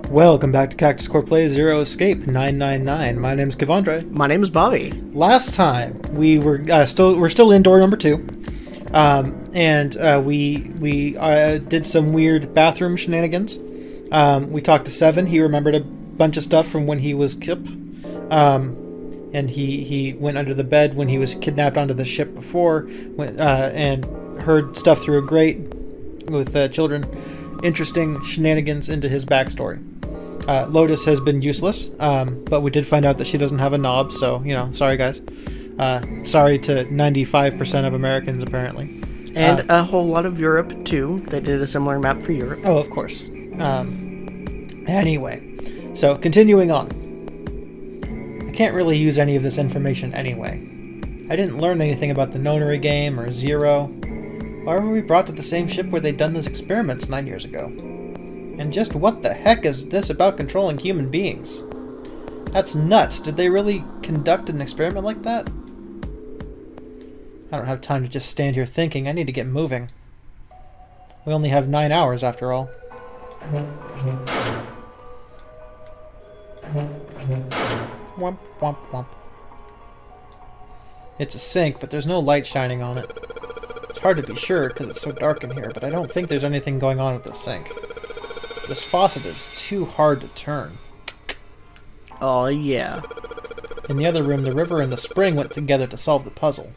Welcome back to Cactus Core Play Zero Escape 999. My name's Kevandre. My name is Bobby. Last time we're still in door number 2, and we did some weird bathroom shenanigans. We talked to Seven. He remembered a bunch of stuff from when he was Kip, and he went under the bed when he was kidnapped onto the ship before, and heard stuff through a grate with children. Interesting shenanigans into his backstory. Lotus has been useless, but we did find out that she doesn't have a knob, so, sorry guys. Sorry to 95% of Americans, apparently. And a whole lot of Europe, too. They did a similar map for Europe. Oh, of course. Anyway, so continuing on. I can't really use any of this information anyway. I didn't learn anything about the Nonary game or Zero. Why were we brought to the same ship where they'd done those experiments 9 years ago? And just what the heck is this about controlling human beings? That's nuts. Did they really conduct an experiment like that? I don't have time to just stand here thinking. I need to get moving. We only have 9 hours after all. Womp, womp, womp. It's a sink, but there's no light shining on it. It's hard to be sure because it's so dark in here, but I don't think there's anything going on with the sink. This faucet is too hard to turn. Oh, yeah. In the other room, the river and the spring went together to solve the puzzle.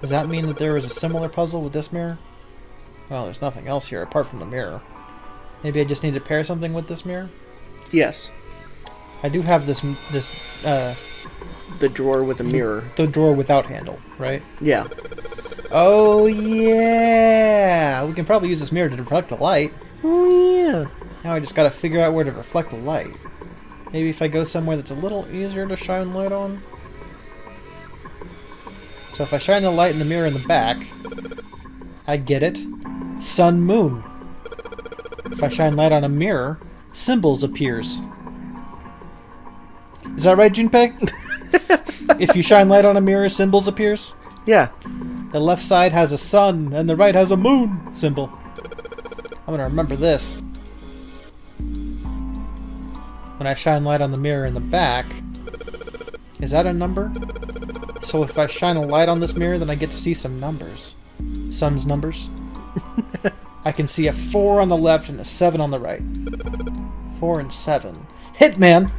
Does that mean that there was a similar puzzle with this mirror? Well, there's nothing else here apart from the mirror. Maybe I just need to pair something with this mirror? Yes. I do have this the drawer with a mirror. The drawer without handle, right? Yeah. Oh, yeah! We can probably use this mirror to reflect the light. Oh, yeah. Now I just gotta figure out where to reflect the light. Maybe if I go somewhere that's a little easier to shine light on? So if I shine the light in the mirror in the back, I get it. Sun, moon. If I shine light on a mirror, symbols appears. Is that right, Junpei? If you shine light on a mirror, symbols appears? Yeah. The left side has a sun, and the right has a moon symbol. I'm gonna remember this. When I shine light on the mirror in the back, is that a number? So if I shine a light on this mirror, then I get to see some numbers. Sun's numbers. I can see a 4 on the left and a 7 on the right. 4 and 7. Hitman!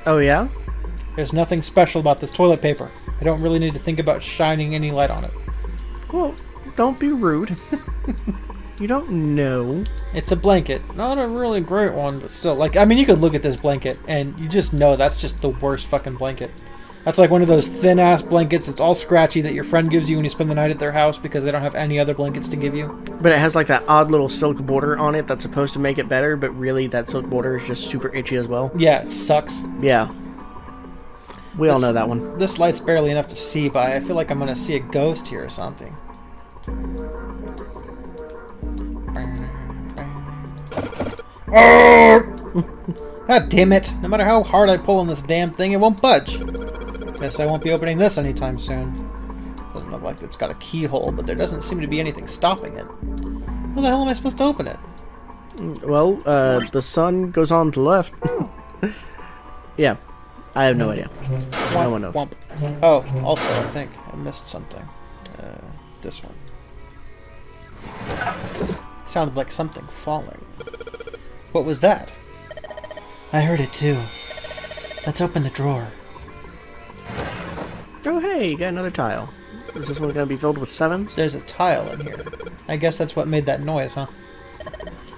Oh, yeah? There's nothing special about this toilet paper. I don't really need to think about shining any light on it. Well, don't be rude. You don't know. It's a blanket. Not a really great one, but still. You could look at this blanket, and you just know that's just the worst fucking blanket. That's like one of those thin-ass blankets that's all scratchy that your friend gives you when you spend the night at their house because they don't have any other blankets to give you. But it has like that odd little silk border on it that's supposed to make it better, but really that silk border is just super itchy as well. Yeah, it sucks. Yeah. We all know that one. This light's barely enough to see by. I feel like I'm going to see a ghost here or something. God damn it. No matter how hard I pull on this damn thing, it won't budge. Guess I won't be opening this anytime soon. Doesn't look like it's got a keyhole, but there doesn't seem to be anything stopping it. How the hell am I supposed to open it? Well, the sun goes on to the left. Yeah. I have no idea. No one knows. Womp. Oh, also, I think I missed something. This one. Sounded like something falling. What was that? I heard it too. Let's open the drawer. Oh, hey, you got another tile. Is this one going to be filled with 7s? There's a tile in here. I guess that's what made that noise, huh?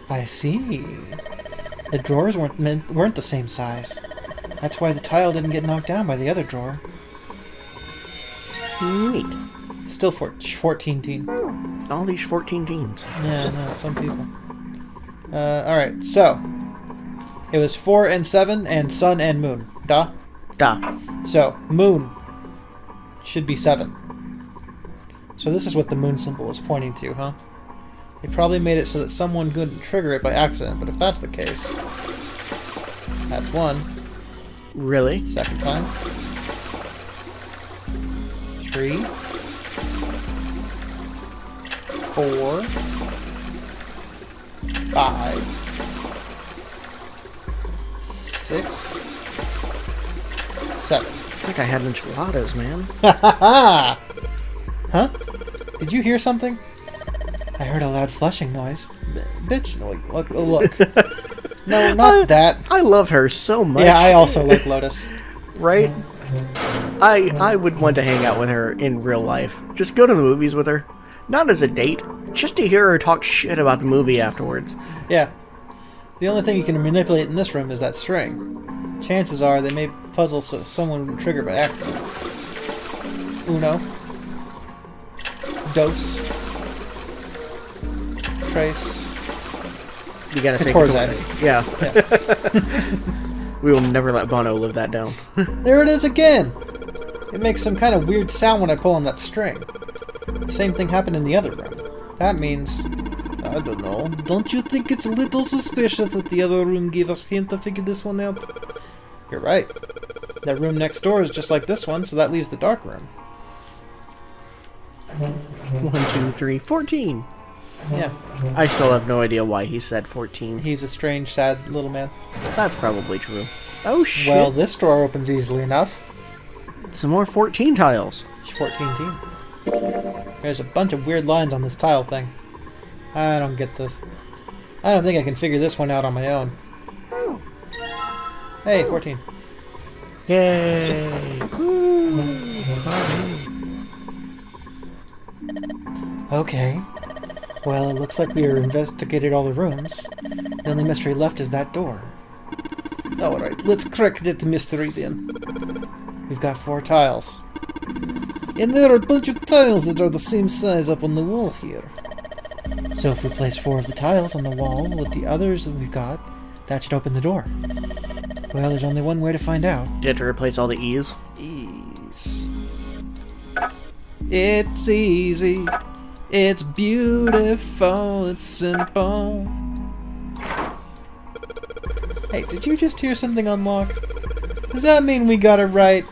I see. The drawers weren't the same size. That's why the tile didn't get knocked down by the other drawer. Neat. Still 14 teen. All these 14 teens. Yeah, no, some people. Alright, so. It was 4 and 7 and sun and moon. Da? Da. So, moon should be 7. So this is what the moon symbol is pointing to, huh? They probably made it so that someone couldn't trigger it by accident, but if that's the case, that's 1. Really? Second time. 3. 4. 5. 6, 7. It's like I had enchiladas, man. Huh? Did you hear something? I heard a loud flushing noise. Bitch, look. No, not that. I love her so much. Yeah, I also like Lotus. Right? I would want to hang out with her in real life. Just go to the movies with her. Not as a date, just to hear her talk shit about the movie afterwards. Yeah. The only thing you can manipulate in this room is that string. Chances are they may puzzle so someone would trigger by accident. Uno. Dos. Trace. You gotta say Torze. Yeah. Yeah. We will never let Bono live that down. There it is again! It makes some kind of weird sound when I pull on that string. The same thing happened in the other room. That means... I don't know. Don't you think it's a little suspicious that the other room gave us hint to figure this one out? You're right. That room next door is just like this one, so that leaves the dark room. 1, 2, 3, 14. Yeah. I still have no idea why he said 14. He's a strange, sad little man. That's probably true. Oh shit. Well, this door opens easily enough. Some more 14 tiles. 14 team. There's a bunch of weird lines on this tile thing. I don't get this. I don't think I can figure this one out on my own. Hey, 14. Yay. Okay. Well, it looks like we investigated all the rooms. The only mystery left is that door. Alright, let's crack that mystery then. We've got 4 tiles. And there are a bunch of tiles that are the same size up on the wall here. So if we place 4 of the tiles on the wall with the others that we've got, that should open the door. Well, there's only one way to find out. Did you have to replace all the E's? Ease. It's easy. It's beautiful. It's simple. Hey, did you just hear something unlock? Does that mean we got it right?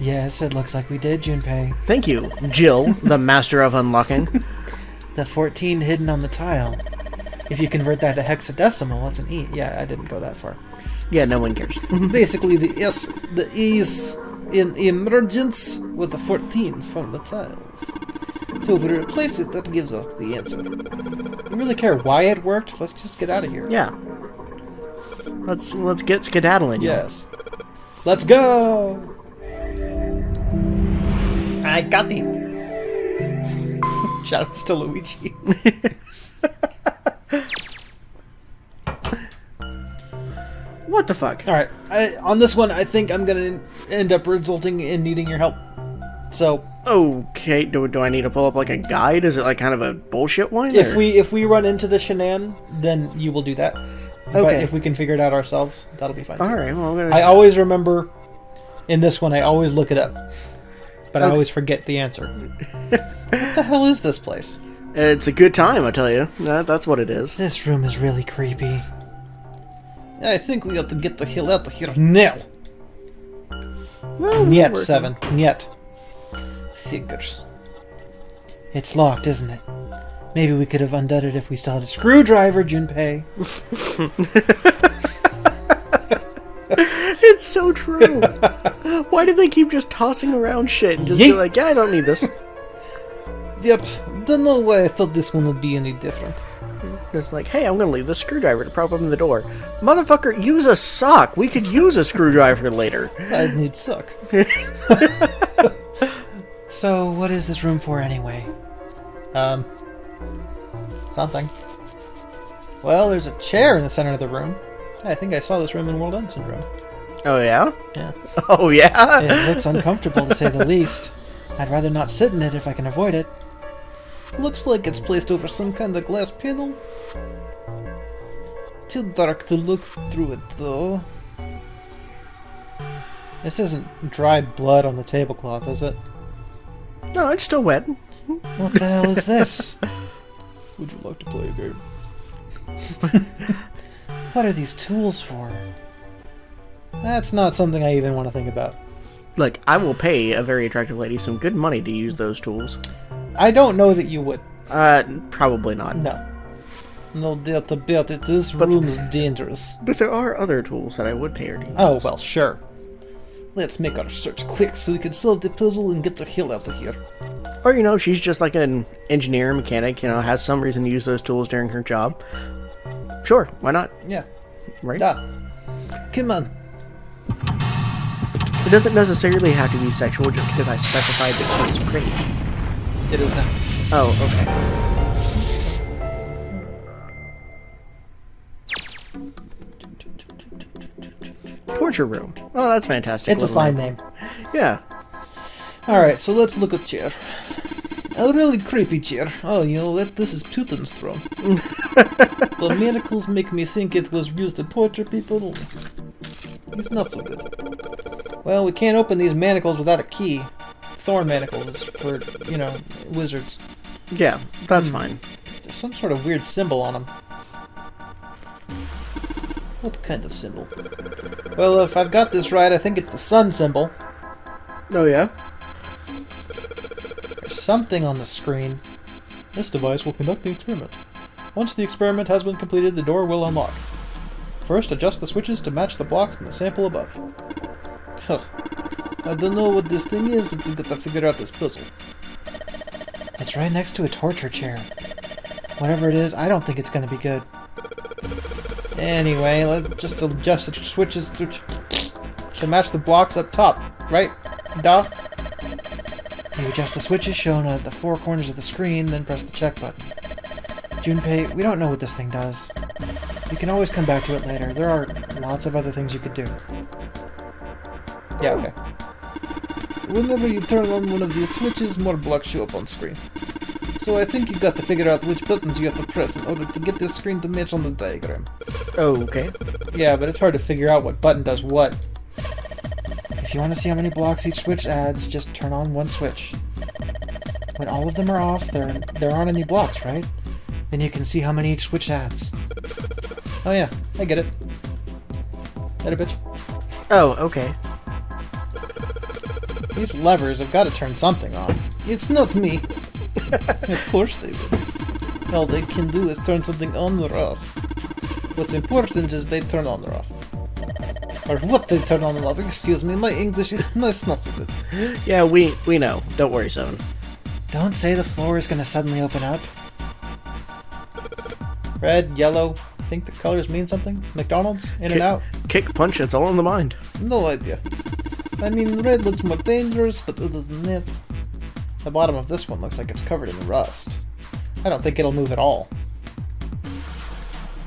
Yes, it looks like we did, Junpei. Thank you, Jill, the master of unlocking. The 14 hidden on the tile. If you convert that to hexadecimal, that's an E. Yeah, I didn't go that far. Yeah, no one cares. Basically, the E's in emergence with the 14s from the tiles. So if we replace it, that gives us the answer. You really care why it worked? Let's just get out of here. Yeah. Let's get skedaddling. Yes. Let's go! I got it! Shoutouts to Luigi. What the fuck? Alright, on this one, I think I'm gonna end up resulting in needing your help. So... Okay, do I need to pull up like a guide? Is it like kind of a bullshit one? If we run into the shenan, then you will do that. Okay. But if we can figure it out ourselves, that'll be fine. Alright, well, I'm gonna... I always remember, in this one, I always look it up. But I always forget the answer. What the hell is this place? It's a good time, I tell you. That's what it is. This room is really creepy. I think we got to get the hell out of here now. Well, Niet, 7. Niet. Figures. It's locked, isn't it? Maybe we could have undone it if we still had a screwdriver, Junpei. It's so true. Why do they keep just tossing around shit and just be like, yeah, I don't need this? Yep. Don't know why I thought this one would be any different. It's like, hey, I'm gonna leave the screwdriver to prop open the door. Motherfucker, use a sock. We could use a screwdriver later. I'd need suck. So, what is this room for anyway? Something. Well, there's a chair in the center of the room. I think I saw this room in World End Syndrome. Oh, yeah? Yeah. Oh, yeah? It looks uncomfortable, to say the least. I'd rather not sit in it if I can avoid it. Looks like it's placed over some kind of glass panel. Too dark to look through it, though. This isn't dried blood on the tablecloth, is it? No, it's still wet. What the hell is this? Would you like to play a game? What are these tools for? That's not something I even want to think about. Look, I will pay a very attractive lady some good money to use those tools. I don't know that you would. Probably not. No. No doubt about it. This room is dangerous. But there are other tools that I would pay her to use. Oh, well, sure. Let's make our search quick so we can solve the puzzle and get the hell out of here. Or, you know, she's just like an engineer, mechanic, you know, has some reason to use those tools during her job. Sure, why not? Yeah. Right? Come on. It doesn't necessarily have to be sexual just because I specified that she was pretty. It is not. Oh, okay. Torture room. Oh, that's fantastic. It's a fine name. Yeah. Alright, so let's look at chair. A really creepy chair. Oh, you know what? This is Putin's throne. The manacles make me think it was used to torture people. He's not so good. Well, we can't open these manacles without a key. Thorn manacles for, you know, wizards. Yeah, that's fine. There's some sort of weird symbol on them. What kind of symbol? Well, if I've got this right, I think it's the sun symbol. Oh, yeah? There's something on the screen. This device will conduct the experiment. Once the experiment has been completed, the door will unlock. First, adjust the switches to match the blocks in the sample above. Huh. I don't know what this thing is, but we've got to figure out this puzzle. It's right next to a torture chair. Whatever it is, I don't think it's going to be good. Anyway, let's just adjust the switches to match the blocks up top, right? Duh. You adjust the switches shown at the four corners of the screen, then press the check button. Junpei, we don't know what this thing does. You can always come back to it later. There are lots of other things you could do. Yeah, okay. Whenever you turn on one of these switches, more blocks show up on screen. So I think you've got to figure out which buttons you have to press in order to get this screen to match on the diagram. Oh, okay. Yeah, but it's hard to figure out what button does what. If you want to see how many blocks each switch adds, just turn on one switch. When all of them are off, there aren't any blocks, right? Then you can see how many each switch adds. Oh yeah, I get it. That a bitch. Oh, okay. These levers have got to turn something on. It's not me. Of course they will. All they can do is turn something on or off. What's important is they turn on or off. Or what they turn on or off. Excuse me, my English is not so good. Yeah, we know. Don't worry, Seven. Don't say the floor is going to suddenly open up. Red, yellow. Think the colors mean something? McDonald's? In and out? Kick, punch, it's all in the mind. No idea. I mean, red looks more dangerous, but other than that... The bottom of this one looks like it's covered in rust. I don't think it'll move at all.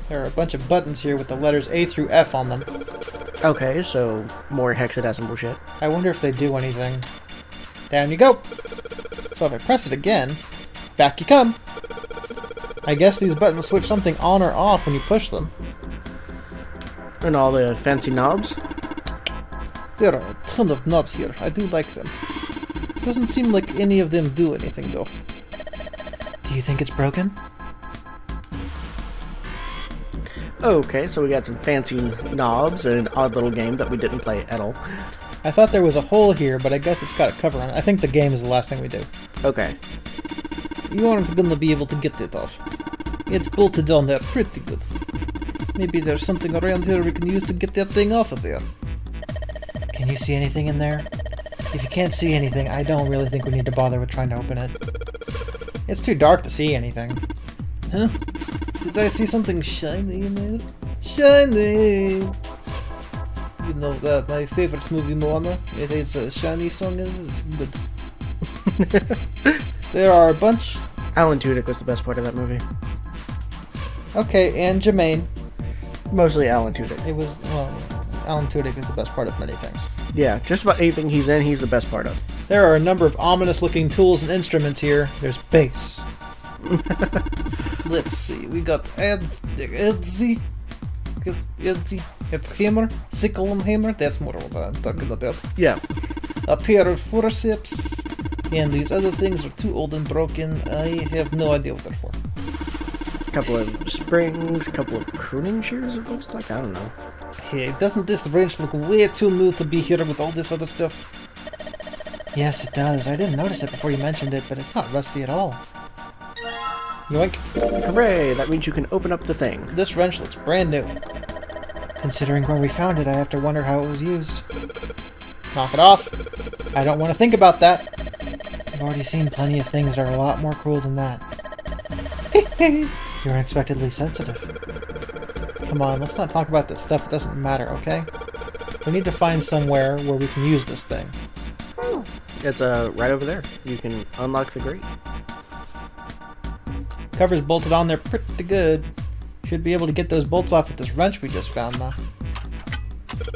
There are a bunch of buttons here with the letters A through F on them. Okay, so more hexadecimal shit. I wonder if they do anything. Down you go! So if I press it again, back you come! I guess these buttons switch something on or off when you push them. And all the fancy knobs? There are a ton of knobs here. I do like them. Doesn't seem like any of them do anything, though. Do you think it's broken? Okay, so we got some fancy knobs and an odd little game that we didn't play at all. I thought there was a hole here, but I guess it's got a cover on it. I think the game is the last thing we do. Okay. You aren't gonna be able to get it off. It's bolted on there pretty good. Maybe there's something around here we can use to get that thing off of there. Can you see anything in there? If you can't see anything, I don't really think we need to bother with trying to open it. It's too dark to see anything. Huh? Did I see something shiny in there? Shiny! You know, my favorite movie, Moana. It is a shiny song. It's good. There are a bunch. Alan Tudyk was the best part of that movie. Okay, and Jermaine. Mostly Alan Tudyk. It was, well, Alan Tudyk is the best part of many things. Yeah, just about anything he's in, he's the best part of. There are a number of ominous-looking tools and instruments here. There's bass. Let's see. We got Edzi, a hammer, sickle and hammer. That's more what I'm talking about. Yeah. A pair of forceps, and these other things are too old and broken. I have no idea what they're for. A couple of springs, a couple of pruning shears, it looks like. I don't know. Hey, doesn't this wrench look way too new to be here with all this other stuff? Yes, it does. I didn't notice it before you mentioned it, but it's not rusty at all. Yoink. Hooray, that means you can open up the thing. This wrench looks brand new. Considering where we found it, I have to wonder how it was used. Knock it off. I don't want to think about that. I've already seen plenty of things that are a lot more cruel than that. You're unexpectedly sensitive. Come on, let's not talk about this stuff that doesn't matter, okay? We need to find somewhere where we can use this thing. It's right over there. You can unlock the grate. Cover's bolted on there pretty good. Should be able to get those bolts off with this wrench we just found, though.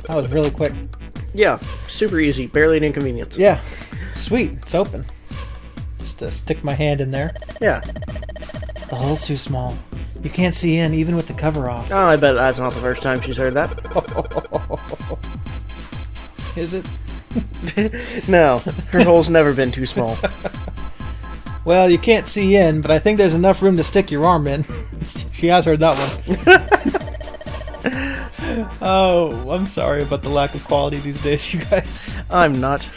That was really quick. Yeah, super easy. Barely an inconvenience. Yeah. Sweet. It's open. Just to stick my hand in there. Yeah. The hole's too small. You can't see in, even with the cover off. Oh, I bet that's not the first time she's heard that. Is it? No, her hole's never been too small. Well, you can't see in, but I think there's enough room to stick your arm in. She has heard that one. Oh, I'm sorry about the lack of quality these days, you guys. I'm not.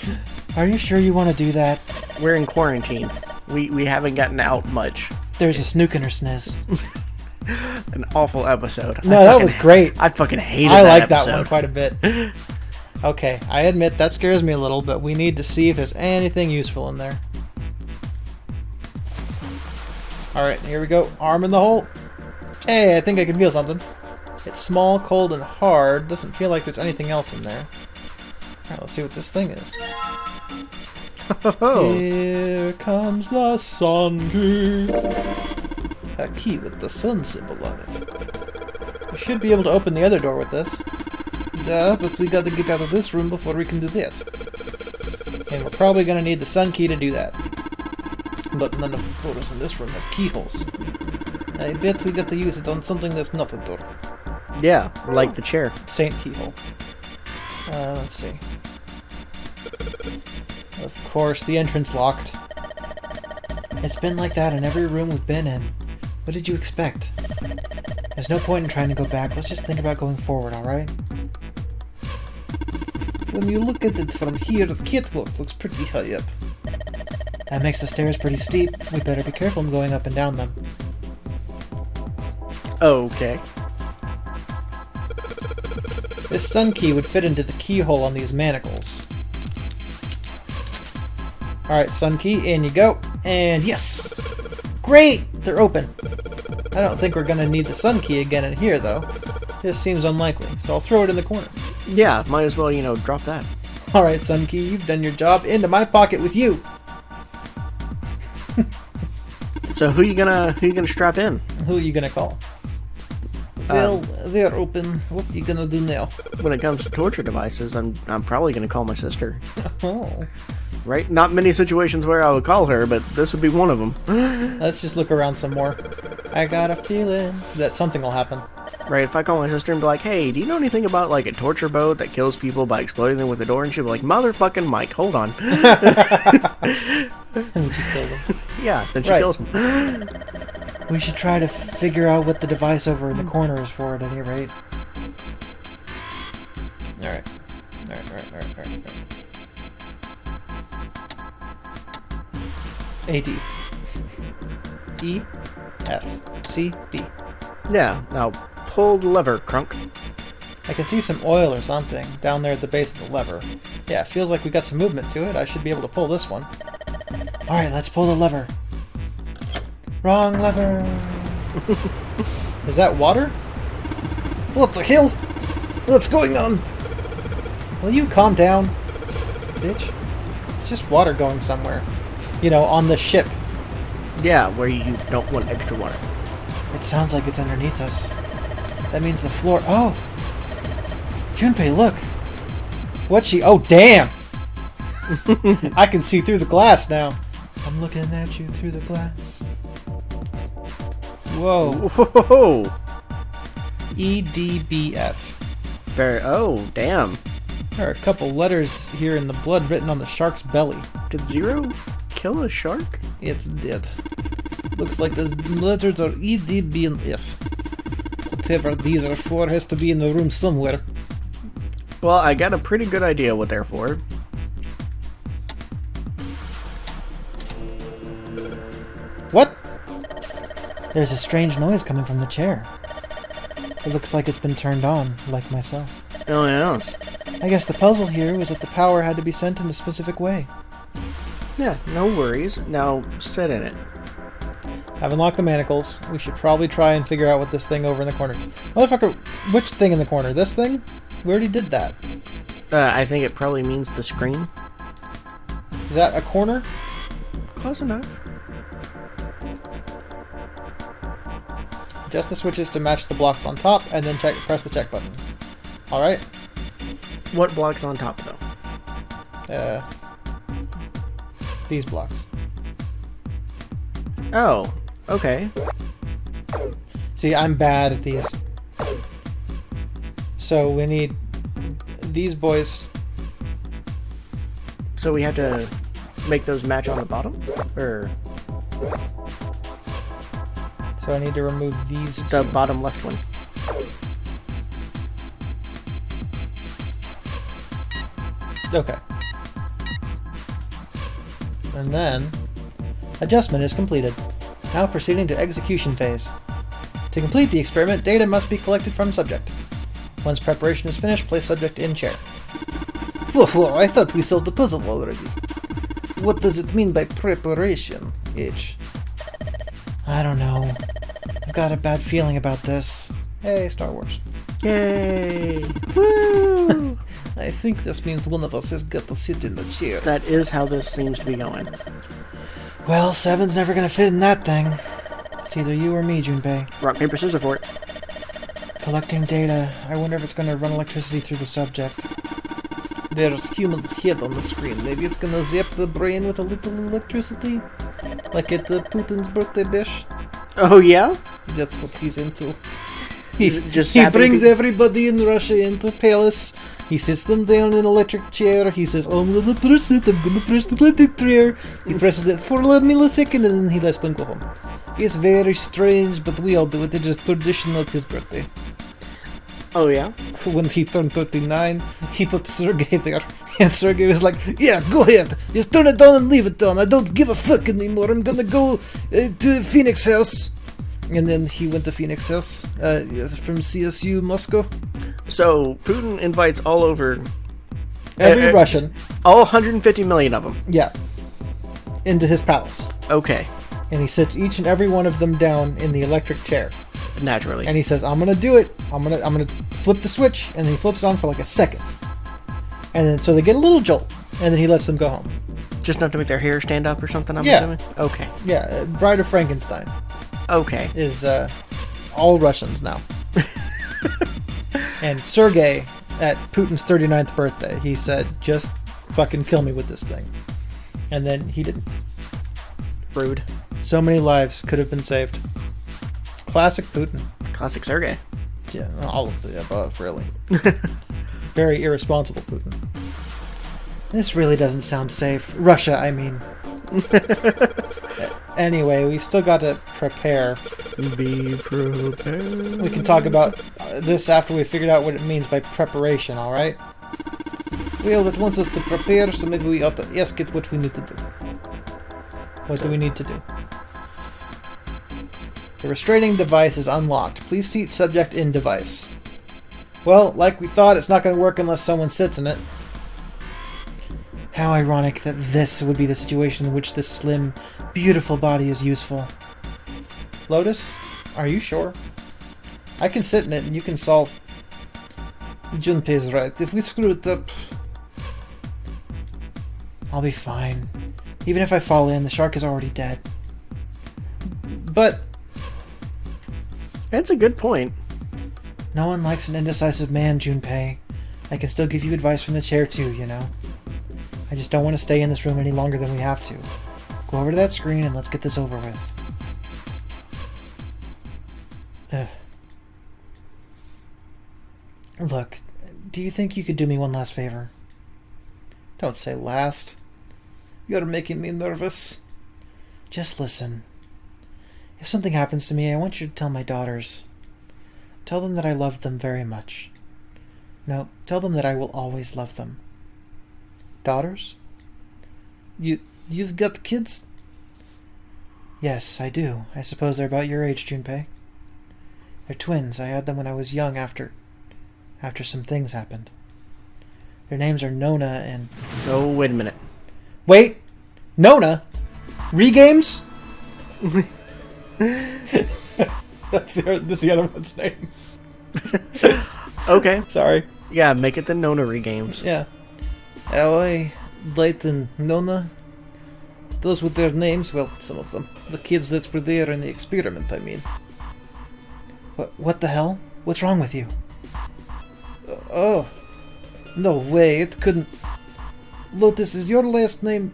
Are you sure you want to do that? We're in quarantine. We haven't gotten out much. There's a snook in her sniz. An awful episode. No, that was great. I fucking hated I that like episode. that one quite a bit. Okay, I admit that scares me a little, but we need to see if there's anything useful in there. Alright, here we go. Arm in the hole. Hey, I think I can feel something. It's small, cold, and hard. Doesn't feel like there's anything else in there. Alright, let's see what this thing is. Oh. Here comes the sun key. A key with the sun symbol on it. We should be able to open the other door with this. Yeah, but we gotta get out of this room before we can do that. And we're probably gonna need the sun key to do that. But none of the doors in this room have keyholes. I bet we got to use it on something that's not a door. Yeah, like the chair. Saint keyhole. Let's see. Of course, the entrance locked. It's been like that in every room we've been in. What did you expect? There's no point in trying to go back. Let's just think about going forward, alright? When you look at it from here, the catwalk looks pretty high up. That makes the stairs pretty steep. We better be careful in going up and down them. Okay. This sun key would fit into the keyhole on these manacles. Alright, sun key, in you go. And yes! Great! They're open. I don't think we're gonna need the sun key again in here, though. Just seems unlikely, so I'll throw it in the corner. Yeah, might as well, drop that. Alright, sun key, you've done your job. Into my pocket with you! So who you gonna strap in? Who are you gonna call? Well, they're open. What are you gonna do now? When it comes to torture devices, I'm probably gonna call my sister. Oh. Right? Not many situations where I would call her, but this would be one of them. Let's just look around some more. I got a feeling that something will happen. Right, if I call my sister and be like, hey, do you know anything about, like, a torture boat that kills people by exploding them with a door? And she'll be like, motherfucking Mike, hold on. And then she kills him. Yeah, then she kills him. We should try to figure out what the device over in the corner is for at any rate. Alright. Alright. A-D. E. F. C. B. Yeah, now pull the lever, crunk. I can see some oil or something down there at the base of the lever. Yeah, it feels like we got some movement to it. I should be able to pull this one. Alright, let's pull the lever. Wrong lever. Is that water? What the hell? What's going on? Will you calm down, bitch? It's just water going somewhere. On the ship. Yeah, where you don't want extra water. It sounds like it's underneath us. That means the floor... Oh! Junpei, look! Oh, damn! I can see through the glass now. I'm looking at you through the glass. Whoa. Whoa! EDBF. Oh, damn. There are a couple letters here in the blood written on the shark's belly. Did Zero kill a shark? It's dead. Looks like the letters are E, D, B, and F. Whatever these are for has to be in the room somewhere. Well, I got a pretty good idea what they're for. What? There's a strange noise coming from the chair. It looks like it's been turned on, like myself. Oh, yes. I guess the puzzle here was that the power had to be sent in a specific way. Yeah, no worries. Now, sit in it. I've unlocked the manacles. We should probably try and figure out what this thing over in the corner is. Motherfucker, which thing in the corner? This thing? We already did that. I think it probably means the screen. Is that a corner? Close enough. Adjust the switches to match the blocks on top, and then press the check button. Alright? What block's on top, though? These blocks. Oh, okay. See, I'm bad at these. So we need these boys. So we have to make those match on the bottom? Or So I need to remove these the two. bottom left one? Okay. And then, adjustment is completed. Now proceeding to execution phase. To complete the experiment, data must be collected from subject. Once preparation is finished, place subject in chair. Whoa, I thought we solved the puzzle already. What does it mean by preparation, H? I don't know. I've got a bad feeling about this. Hey, Star Wars. Yay! Woo! I think this means one of us has got to sit in the chair. That is how this seems to be going. Well, 7's never gonna fit in that thing. It's either you or me, Junpei. Rock, paper, scissors for it. Collecting data. I wonder if it's gonna run electricity through the subject. There's human head on the screen. Maybe it's gonna zap the brain with a little electricity? Like at the Putin's birthday bash? Oh, yeah? That's what he's into. He's just He zapping brings people. everybody in Russia into palace. He sits them down in an electric chair. He says, I'm gonna press it, I'm gonna press the electric chair. He presses it for a millisecond and then he lets them go home. It's very strange, but we all do it. It's just traditional at his birthday. Oh, yeah? When he turned 39, he put Sergey there. And Sergey was like, yeah, go ahead. Just turn it down and leave it on. I don't give a fuck anymore. I'm gonna go to Phoenix House. And then he went to Phoenix House from CSU Moscow. So, Putin invites all over... Every Russian. All 150 million of them. Yeah. Into his palace. Okay. And he sits each and every one of them down in the electric chair. Naturally. And he says, I'm gonna do it. I'm gonna flip the switch. And then he flips it on for like a second. And then so they get a little jolt. And then he lets them go home. Just enough to make their hair stand up or something, I'm Yeah. assuming? Okay. Yeah, Bride of Frankenstein Okay. is all Russians now. And Sergey, at Putin's 39th birthday, he said, just fucking kill me with this thing. And then he didn't. Rude. So many lives could have been saved. Classic Putin. Classic Sergey. Yeah, all of the above, really. Very irresponsible Putin. This really doesn't sound safe. Russia, I mean. Anyway, we've still got to prepare. Be prepared. We can talk about this after we figured out what it means by preparation, alright? Well, it wants us to prepare, so maybe we ought to ask it what we need to do. What do we need to do? The restraining device is unlocked. Please seat subject in device. Well, like we thought, it's not going to work unless someone sits in it. How ironic that this would be the situation in which this slim, beautiful body is useful. Lotus, are you sure? I can sit in it and you can solve... Junpei's right. If we screw it up... I'll be fine. Even if I fall in, the shark is already dead. But... That's a good point. no one likes an indecisive man, Junpei. I can still give you advice from the chair too, you know? I just don't want to stay in this room any longer than we have to. Go over to that screen and let's get this over with. Ugh. Look, do you think you could do me one last favor? Don't say last. You're making me nervous. Just listen. If something happens to me, I want you to tell my daughters. Tell them that I love them very much. No, tell them that I will always love them. Daughters? You've got kids? Yes, I do. I suppose they're about your age, Junpei. They're twins. I had them when I was young after some things happened. Their names are Nona and... Oh, wait a minute. Wait! Nona? Regames? That's the other one's name. Okay. Sorry. Yeah, make it the Nonary games. Yeah. Ally, Light, and Nona. Those with their names, well, some of them. The kids that were there in the experiment, I mean. What the hell? What's wrong with you? Oh. No way, it couldn't... Lotus, is your last name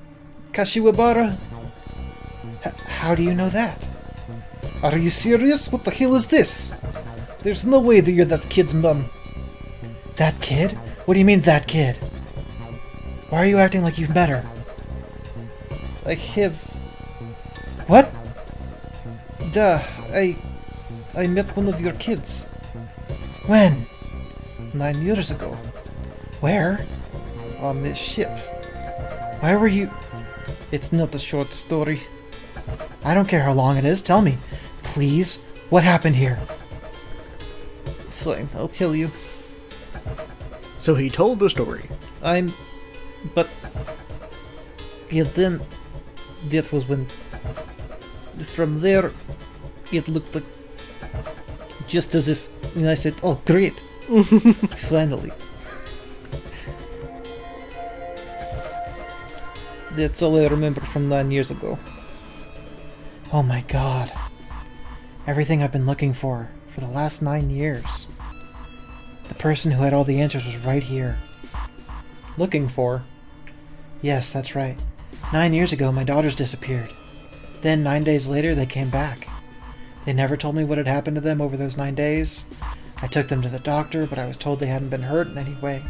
Kashiwabara? How do you know that? Are you serious? What the hell is this? There's no way that you're that kid's mum. That kid? What do you mean, that kid? Why are you acting like you've met her? I have... What? Duh, I met one of your kids. When? 9 years ago. Where? On this ship. Why were you... It's not a short story. I don't care how long it is, tell me. Please, what happened here? Fine, I'll tell you. So he told the story. But... Yeah, then... That was when... From there, it looked like... Just as if... And I said, oh, great! Finally. That's all I remember from 9 years ago. Oh my god. Everything I've been looking for the last 9 years. The person who had all the answers was right here. Looking for? Yes, that's right. 9 years ago, my daughters disappeared. Then, 9 days later, they came back. They never told me what had happened to them over those 9 days. I took them to the doctor, but I was told they hadn't been hurt in any way.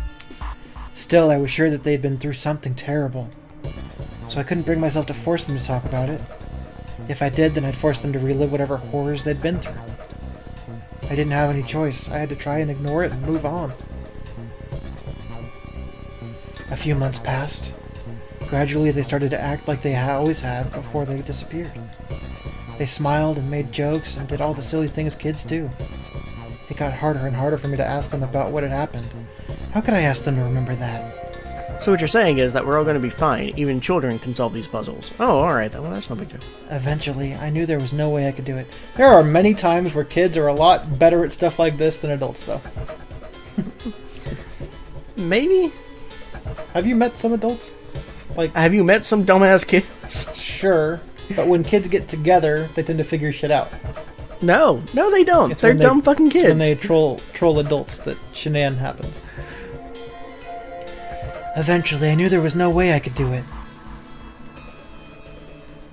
Still, I was sure that they'd been through something terrible. So I couldn't bring myself to force them to talk about it. If I did, then I'd force them to relive whatever horrors they'd been through. I didn't have any choice. I had to try and ignore it and move on. A few months passed. Gradually, they started to act like they always had before they disappeared. They smiled and made jokes and did all the silly things kids do. It got harder and harder for me to ask them about what had happened. How could I ask them to remember that? So what you're saying is that we're all going to be fine. Even children can solve these puzzles. Oh, alright then. Well, that's no big deal. Eventually, I knew there was no way I could do it. There are many times where kids are a lot better at stuff like this than adults, though. Maybe? Have you met some adults? Have you met some dumbass kids? Sure, but when kids get together, they tend to figure shit out. No, they don't. They're dumb fucking kids. It's when they troll adults that shenan happens. Eventually, I knew there was no way I could do it.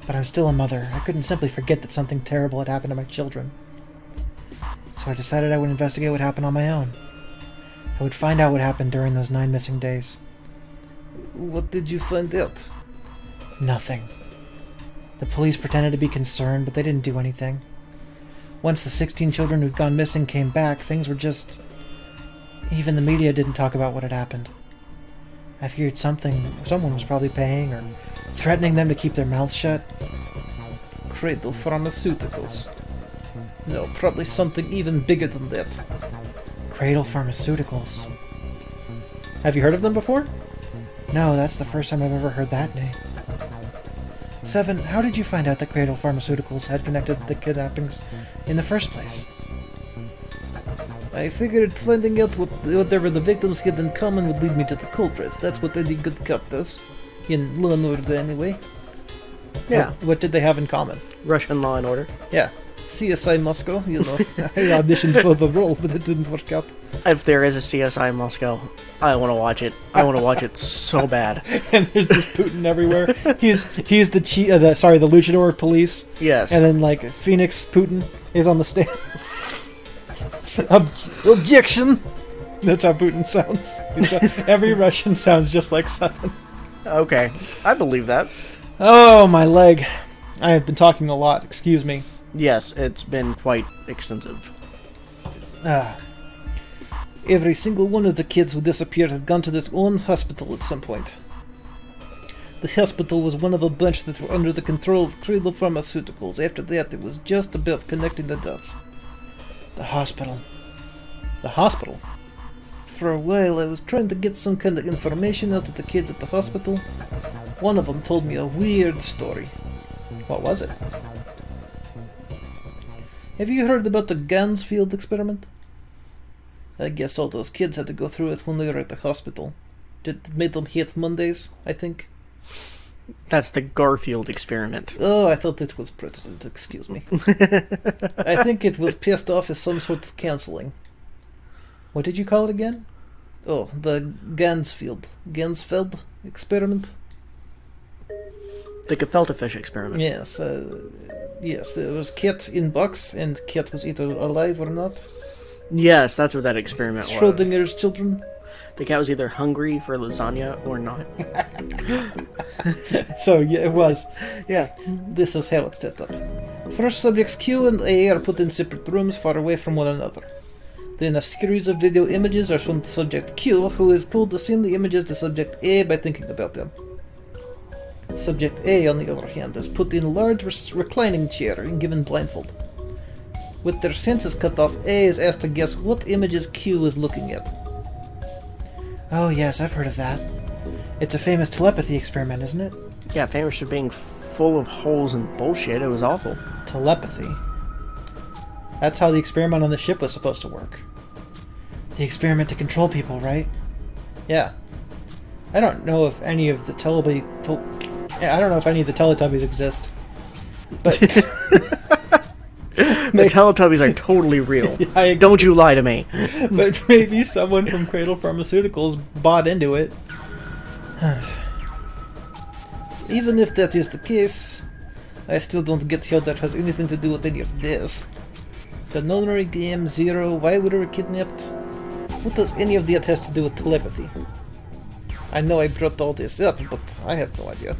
But I'm still a mother. I couldn't simply forget that something terrible had happened to my children. So I decided I would investigate what happened on my own. I would find out what happened during those 9 missing days. What did you find out? Nothing. The police pretended to be concerned, but they didn't do anything. Once the 16 children who'd gone missing came back, things were just... Even the media didn't talk about what had happened. I figured someone was probably paying or threatening them to keep their mouths shut. Cradle Pharmaceuticals. No, probably something even bigger than that. Cradle Pharmaceuticals. Have you heard of them before? No, that's the first time I've ever heard that name. Seven, how did you find out that Cradle Pharmaceuticals had connected the kidnappings in the first place? I figured finding out whatever the victims had in common would lead me to the culprit. That's what any good cop does. In Law and Order, anyway. Yeah. What did they have in common? Russian Law and Order. Yeah. CSI Moscow, you know. I auditioned for the role, but it didn't work out. If there is a CSI Moscow, I want to watch it. I want to watch it so bad. And there's just Putin everywhere. He's the luchador of police. Yes. And then Phoenix Putin is on the stand. Objection! That's how Putin sounds. Every Russian sounds just like Seven. Okay, I believe that. Oh, my leg. I have been talking a lot, excuse me. Yes, it's been quite extensive. Every single one of the kids who disappeared had gone to this one hospital at some point. The hospital was one of a bunch that were under the control of Cradle Pharmaceuticals. After that, it was just about connecting the dots. The hospital. The hospital? For a while, I was trying to get some kind of information out of the kids at the hospital. One of them told me a weird story. What was it? Have you heard about the Gansfield experiment? I guess all those kids had to go through it when they were at the hospital. It made them hate Mondays, I think. That's the Garfield experiment. Oh, I thought it was president, excuse me. I think it was passed off as some sort of counseling. What did you call it again? Oh, the Gansfield experiment? The gefilte fish experiment. Yes, yes, there was cat in box, and cat was either alive or not. Yes, that's what that experiment was. Schrodinger's children. The cat was either hungry for lasagna or not. So, yeah, it was. Yeah. This is how it's set up. First, subjects Q and A are put in separate rooms far away from one another. Then a series of video images are shown to subject Q, who is told to send the images to subject A by thinking about them. Subject A, on the other hand, is put in a large reclining chair and given blindfold. With their senses cut off, A is asked to guess what images Q is looking at. Oh yes, I've heard of that. It's a famous telepathy experiment, isn't it? Yeah, famous for being full of holes and bullshit. It was awful. Telepathy. That's how the experiment on the ship was supposed to work. The experiment to control people, right? Yeah. I don't know if any of the Teletubbies exist. But the Teletubbies are totally real. Yeah, don't you lie to me. But maybe someone from Cradle Pharmaceuticals bought into it. Even if that is the case, I still don't get how that has anything to do with any of this. The nonary game, Zero, why we were kidnapped? What does any of that has to do with telepathy? I know I brought all this up, but I have no idea.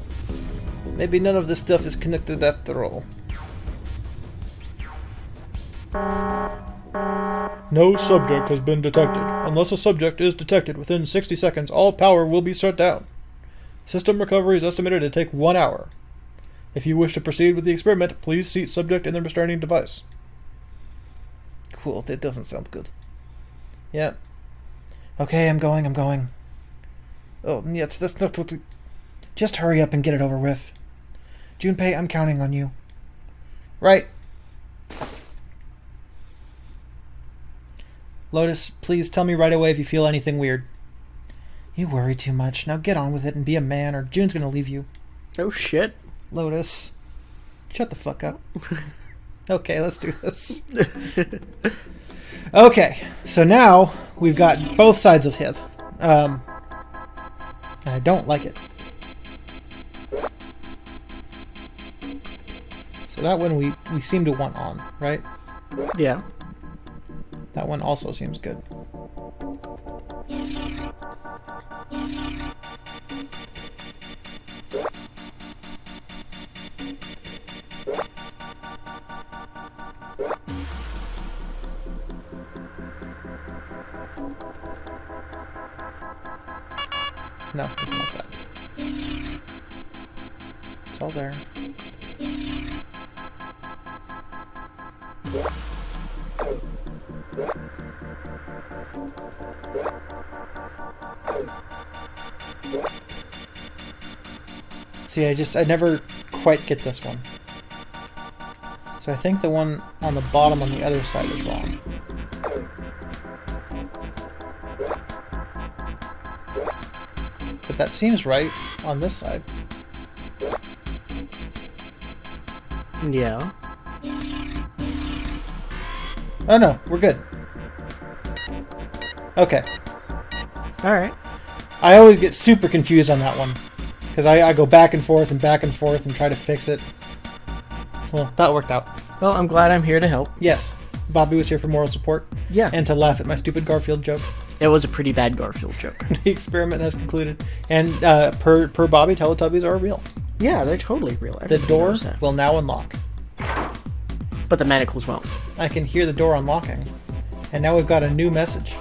Maybe none of this stuff is connected after all. No subject has been detected. Unless a subject is detected within 60 seconds, all power will be shut down. System recovery is estimated to take 1 hour. If you wish to proceed with the experiment, please seat subject in the restraining device. Cool, that doesn't sound good. Yeah. Okay, I'm going. Oh, yes, that's not what we... Just hurry up and get it over with. Junpei, I'm counting on you. Right. Lotus, please tell me right away if you feel anything weird. You worry too much. Now get on with it and be a man, or June's gonna leave you. Oh, shit. Lotus, shut the fuck up. Okay, let's do this. Okay, so now we've got both sides of hit. And I don't like it. So that one we seem to want on, right? Yeah. That one also seems good. No, it's not that. It's all there. See, I never quite get this one. So I think the one on the bottom on the other side is wrong. But that seems right on this side. Yeah. Oh no, we're good. Okay. Alright. I always get super confused on that one. Because I go back and forth and try to fix it. Well, that worked out. Well, I'm glad I'm here to help. Yes. Bobby was here for moral support. Yeah. And to laugh at my stupid Garfield joke. It was a pretty bad Garfield joke. The experiment has concluded. And per Bobby, Teletubbies are real. Yeah, they're totally real. The door will now unlock. But the manacles won't. I can hear the door unlocking. And now we've got a new message.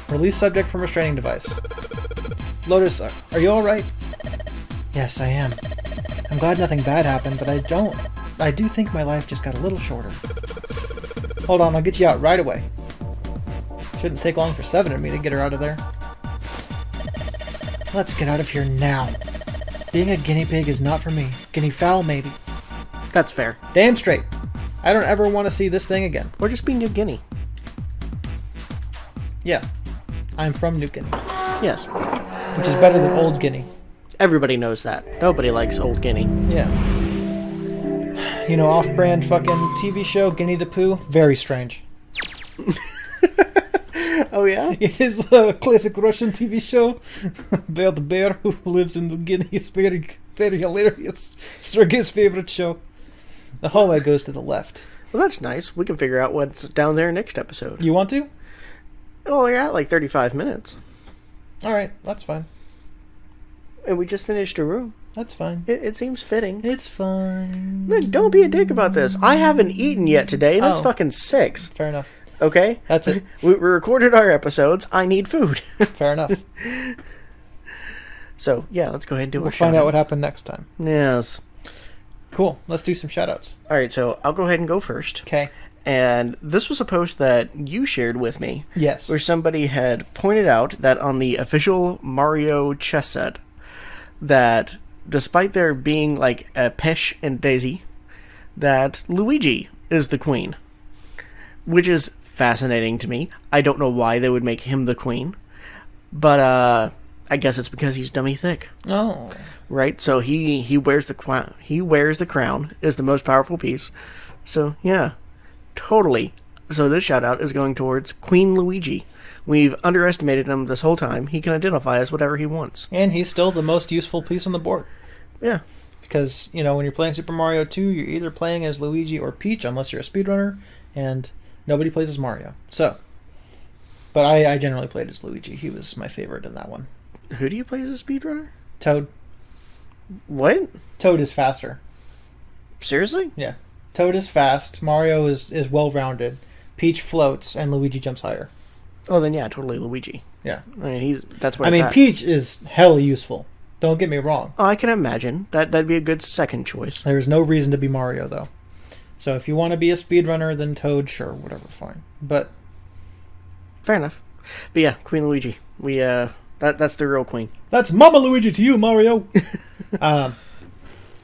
Release subject from restraining device. Lotus, are you alright? Yes, I am. I'm glad nothing bad happened, but I do think my life just got a little shorter. Hold on, I'll get you out right away. Shouldn't take long for Seven and me to get her out of there. Let's get out of here now. Being a guinea pig is not for me. Guinea fowl, maybe. That's fair. Damn straight. I don't ever want to see this thing again. Or just be New Guinea. Yeah. I'm from New Guinea. Yes. Which is better than Old Guinea. Everybody knows that. Nobody likes Old Guinea. Yeah. You know, off-brand fucking TV show, Guinea the Pooh? Very strange. Oh, yeah? It is a classic Russian TV show about the bear who lives in New Guinea. It's very, very hilarious. Sergei's favorite show. The hallway goes to the left. Well, that's nice. We can figure out what's down there next episode. You want to? Oh, yeah, like 35 minutes. Alright, that's fine. And we just finished a room. That's fine. It seems fitting. It's fine. Look, don't be a dick about this. I haven't eaten yet today, and it's fucking 6. Fair enough. Okay? That's it. We recorded our episodes. I need food. Fair enough. So, yeah, let's go ahead and do We'll find out what happened next time. Yes. Cool. Let's do some shoutouts. Alright, so I'll go ahead and go first. Okay. And this was a post that you shared with me. Yes. Where somebody had pointed out that on the official Mario chess set, that despite there being like a Peach and Daisy, that Luigi is the queen. Which is fascinating to me. I don't know why they would make him the queen. But I guess it's because he's dummy thick. Oh. Right? So he wears the crown. He wears the crown, is the most powerful piece. So, yeah. Totally. So this shout out is going towards Queen Luigi. We've underestimated him this whole time. He can identify as whatever he wants. And he's still the most useful piece on the board. Yeah. Because, you know, when you're playing Super Mario 2, you're either playing as Luigi or Peach, unless you're a speedrunner, and nobody plays as Mario. So, but I generally played as Luigi. He was my favorite in that one. Who do you play as a speedrunner? Toad. What? Toad is faster. Seriously? Yeah. Toad is fast, Mario is well-rounded, Peach floats, and Luigi jumps higher. Oh, then yeah, totally Luigi. Yeah. I mean, that's what I mean, Peach is hella useful. Don't get me wrong. Oh, I can imagine. That'd be a good second choice. There's no reason to be Mario, though. So if you want to be a speedrunner, then Toad, sure, whatever, fine. But fair enough. But yeah, Queen Luigi. That's the real queen. That's Mama Luigi to you, Mario! I'm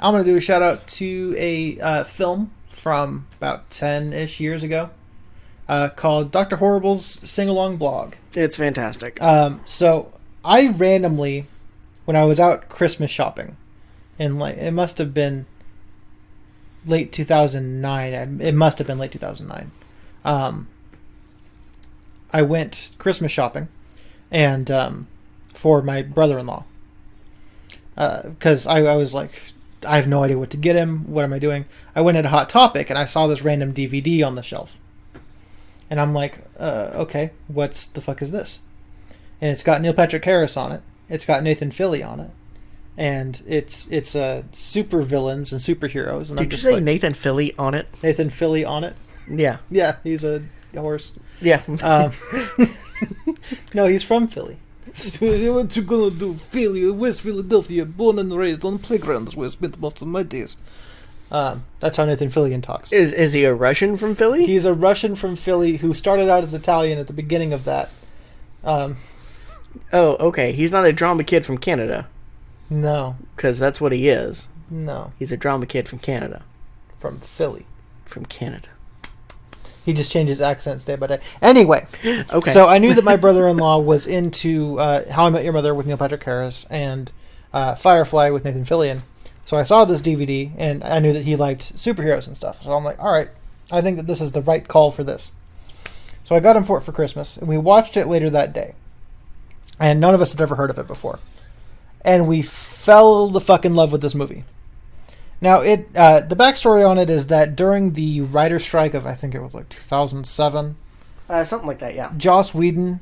going to do a shout-out to a film from about 10-ish years ago called Dr. Horrible's Sing-Along Blog. It's fantastic. So I randomly, when I was out Christmas shopping, and like it must have been late 2009. It must have been late 2009. I went Christmas shopping, and for my brother-in-law, because I was like, I have no idea what to get him. What am I doing? I went at a Hot Topic, and I saw this random DVD on the shelf. And I'm like, okay, what's the fuck is this? And it's got Neil Patrick Harris on it. It's got Nathan Fillion on it. And it's super villains and superheroes. And Did you say like, Nathan Fillion on it? Nathan Fillion on it? Yeah. Yeah, he's a horse. Yeah. No, he's from Philly. What you gonna do, Philly, West Philadelphia, born and raised on playgrounds where I spent most of my days. That's how Nathan Fillion talks. Is he a Russian from Philly? He's a Russian from Philly who started out as Italian at the beginning of that. Oh, okay. He's not a drama kid from Canada. No. Because that's what he is. No. He's a drama kid from Canada. From Philly. From Canada. He just changes accents day by day. Anyway, okay. So I knew that my brother-in-law was into How I Met Your Mother with Neil Patrick Harris and Firefly with Nathan Fillion. So I saw this DVD, and I knew that he liked superheroes and stuff. So I'm like, all right, I think that this is the right call for this. So I got him for it for Christmas, and we watched it later that day. And none of us had ever heard of it before. And we fell the fuck in love with this movie. Now, the backstory on it is that during the writer's strike of, I think it was like 2007... something like that, yeah. Joss Whedon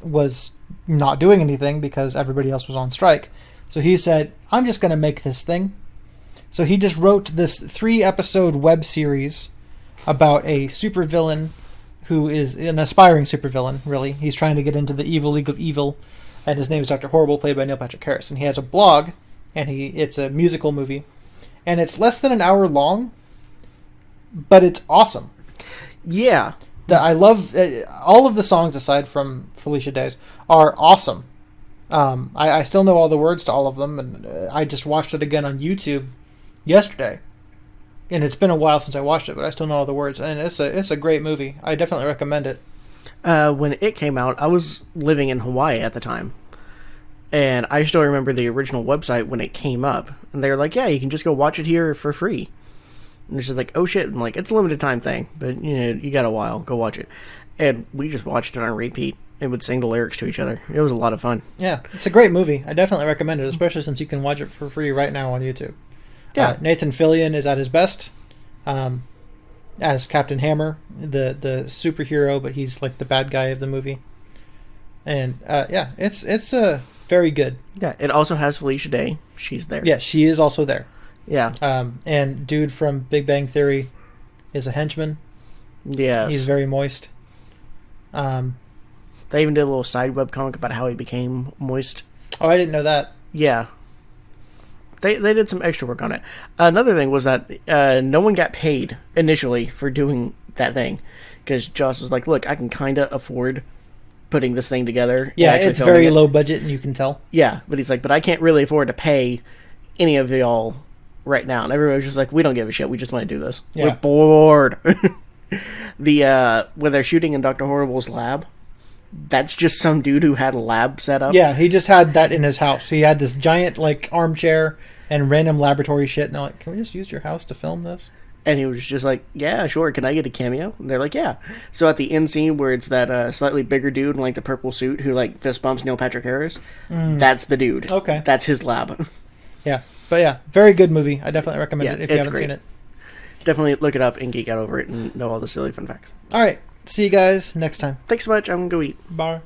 was not doing anything because everybody else was on strike. So he said, I'm just going to make this thing. So he just wrote this 3-episode web series about a supervillain who is an aspiring supervillain, really. He's trying to get into the evil League of Evil, and his name is Dr. Horrible, played by Neil Patrick Harris. And he has a blog and it's a musical movie, and it's less than an hour long, but it's awesome. Yeah. I love all of the songs aside from Felicia Days are awesome. I still know all the words to all of them, and I just watched it again on YouTube yesterday, and it's been a while since I watched it, but I still know all the words, and it's a great movie. I definitely recommend it. When it came out, I was living in Hawaii at the time, and I still remember the original website when it came up, and they were like, "Yeah, you can just go watch it here for free." And it's just like, "Oh shit!" I'm like, "It's a limited time thing, but you got a while. Go watch it." And we just watched it on repeat and would sing the lyrics to each other. It was a lot of fun. Yeah, it's a great movie. I definitely recommend it, especially since you can watch it for free right now on YouTube. Yeah, Nathan Fillion is at his best as Captain Hammer, the superhero, but he's like the bad guy of the movie. And it's very good. Yeah, it also has Felicia Day. She's there. Yeah, she is also there. Yeah. And dude from Big Bang Theory is a henchman. Yes. He's very moist. They even did a little side webcomic about how he became moist. Oh, I didn't know that. Yeah. They did some extra work on it. Another thing was that no one got paid initially for doing that thing. Because Joss was like, look, I can kind of afford putting this thing together. Yeah, it's very low budget, and you can tell. Yeah, but he's like, but I can't really afford to pay any of y'all right now. And everyone was just like, we don't give a shit. We just want to do this. Yeah. We're bored. When they're shooting in Dr. Horrible's lab, that's just some dude who had a lab set up. Yeah, he just had that in his house. He had this giant like armchair and random laboratory shit. And they're like, can we just use your house to film this? And he was just like, yeah, sure. Can I get a cameo? And they're like, yeah. So at the end scene where it's that slightly bigger dude in like the purple suit who like fist bumps Neil Patrick Harris, that's the dude. Okay. That's his lab. Yeah. But yeah, very good movie. I definitely recommend it if you haven't great. seen it. Definitely look it up and geek out over it and know all the silly fun facts. All right. See you guys next time. Thanks so much. I'm going to go eat. Bye.